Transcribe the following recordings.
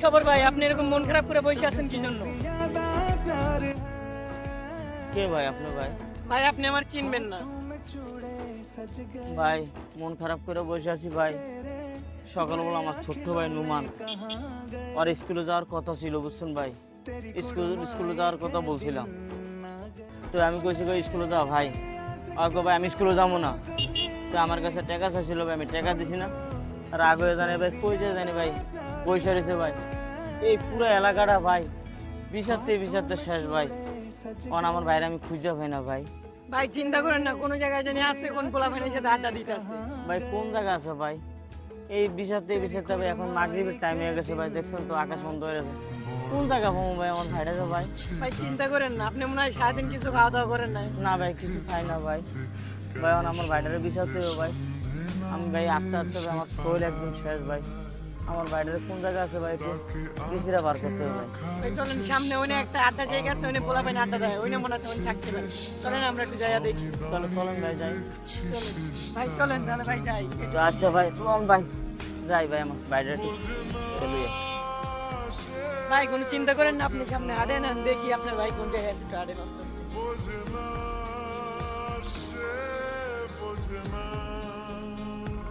খবর ভাই? আপনি এরকম মন খারাপ করে বসে আছেন কি জন্য? কে ভাই আপনি ভাই? ভাই আপনি আমার চিনবেন না। ভাই মন খারাপ করে বসে আছি ভাই। সকালবেলা আমার ছোট্ট ভাই নুমান, আর স্কুলে যাওয়ার কথা ছিল বুঝছেন ভাই। স্কুলে যাওয়ার কথা বলছিলাম, তো আমি কইছি ভাই স্কুলে যাও ভাই। আর ভাই আমি স্কুলে যাবো না। তো আমার কাছে টাকা চাইছিল ভাই, আমি টাকা দিছি না। আর আগে জানি ভাই কই যে জানি ভাই পয়সা রয়েছে ভাই। এই পুরো এলাকাটা ভাই বিচারতে শেষ ভাই। কারণ আমার ভাইরা আমি খুঁজে পাই না ভাই। ভাই চিন্তা করেন না, কোনো জায়গায় জানি আসছে, কোন পোলাপানের সাথে আড্ডা দিতে আসছে। ভাই কোন জায়গা আছে ভাই? এই বিচারতে ভাই এখন মাগরিবের টাইম হয়ে গেছে ভাই, দেখছেন তো আকাশ বন্ধ হয়ে গেছে। কোন জায়গা পাবো ভাই আমার ভাইরা ভাই? ভাই চিন্তা করেন না, আপনি মনে হয় সারাদিন কিছু খাওয়া দাওয়া করেন নাই। না ভাই কিছু খাই না ভাই। ভাই এখন আমার ভাইটারে বিচারতে হবে ভাই। আমি ভাই আস্তে আমার শরীর একদম শেষ ভাই। আমার ভাইটারে কোন জায়গা আছে ভাই একটু বিচারে বার করতে হবে ভাই। ভাই চলেন, সামনে ওনে একটা আড্ডা জায়গা আছে, ওনে পোলাপান আড্ডা দেয়, ওনে মনে হয় থাকতে পারে। চলেন আমরা একটু যাইয়া দেখি। চলেন ভাই যাই। চলেন ভাই, চলেন তাহলে ভাই যাই। তো আচ্ছা ভাই চলুন ভাই যাই ভাই, আমার ভাইটারে একটু লইয়া। ভাই কোনো চিন্তা করেন না, আপনি সামনে হাঁটেন, আমি দেখি আপনার ভাই কোন জায়গায় আছে, একটু হাঁটেন আস্তে আস্তে।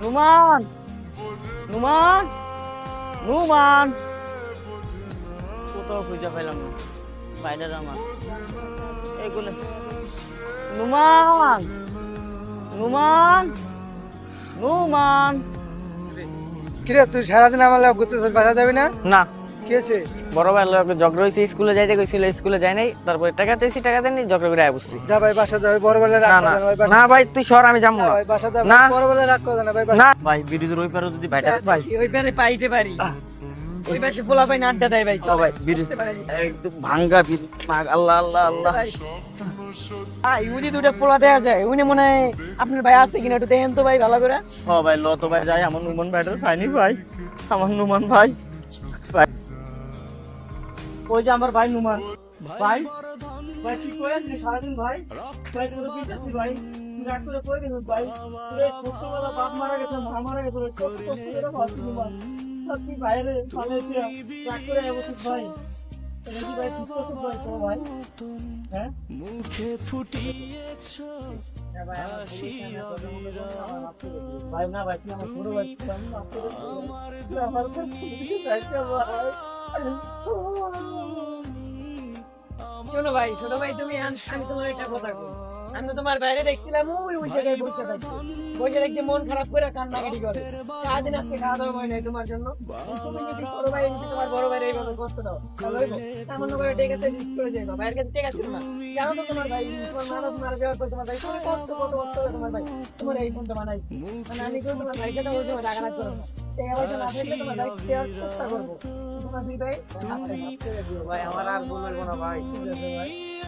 নুমান নুমান নুমান কোথাও খুঁজে পাইলাম না ভাইটার আমার। এইগুলো নুমান নুমান নুমান। কিরে তুই সারাদিন আমার লাভ করতেছিস, বাসা যাবি না? না, কি আছে? বড় ভাই লোকে ঝগড়া হয়েছে, স্কুলে যাইতে কইছিল, স্কুলে যাই নাই, তারপরে টাকা চাইছি, টাকা দেননি, ঝগড়া করে আয় বসছি। যা ভাই বাসা যাবে, বড় বেলা না রাখ না না ভাই, বাসা না ভাই তুই সর, আমি যাবো না। ভাই বাসা যাবে, না। বড় বেলা রাখ করে না ভাই, বাসা- না ভাই ব্রিজের ওই পারে যদি ভাইটা ভাই ওই পারে পাইতে পারি, ওই পাশে পোলাপান আড্ডা দেয় ভাই। ভাই ব্রিজ একদম ভাঙ্গা ব্রিজ। আল্লাহ আল্লাহ আল্লাহ। উনি দুটো পোলা দেওয়া যায়, উনি মনে হয় আপনার ভাই আছে কিনা একটু দেখেন তো ভাই ভালো করে। ও ভাই ল তো ভাই যাই, আমার নুমান ভাইটার পাইনি ভাই। আমার নুমান ভাই ভাই ওই যে আমার ভাই নুমান ভাই। ভাই কি করে আছিস সারাদিন ভাই? ভাই তোর কি আছিস ভাই? তুই রাগ করে কই দিস ভাই? তোর ছোটবেলা বাপ মারা গেছে, মা মারা গেছে, ছোট ছোট করে ভাবছি নুমান। সত্যি ভাইরে ভালো ছিল, রাগ করে বসিস ভাই। দেখি ভাই ঠিক আছে ভাই, তো ভাই হ্যাঁ হ্যাঁ ভাই, আমার ভাই না ভাই, তুই আমার ছোট ভাই, তুই আমি মাফ করে দে ভাই। তুই আমার কাছে কিছু চাইছে ভাই। শোনো ভাই, ছোট ভাই তুমি আমি তোমার একটা কথা কই। আমি তো তোমার বাইরে দেখছিলাম, ওই জায়গায় বসে থাকতে বসে দেখতে মন খারাপ করে কান্নাকাটি করে। সারাদিন আজকে খাওয়া দাওয়া হয় নাই তোমার জন্য। তুমি যদি ছোট ভাই যদি তোমার বড় ভাইয়ের এইভাবে কষ্ট দাও তাহলে হইব? তেমন করে টেকে করে যাইবা, ভাইয়ের কাছে টেকা ছিল না। জানো তো তোমার ভাই, তোমার মানুষ মারা যাওয়ার পর তোমার ভাই তোমার কত করে তোমার ভাই তোমার এই ফোনটা বানাইছি। মানে আমি কেউ তোমার ভাইয়ের সাথে ওই সময় রাগারাগ করো না। টেকা পয়সা না থাকলে তোমার ভাই দেওয়ার চেষ্টা করবো। তোমার দুই ভাই ভাই আমার আর বলবো না ভাই। ঠিক আছে ভাই।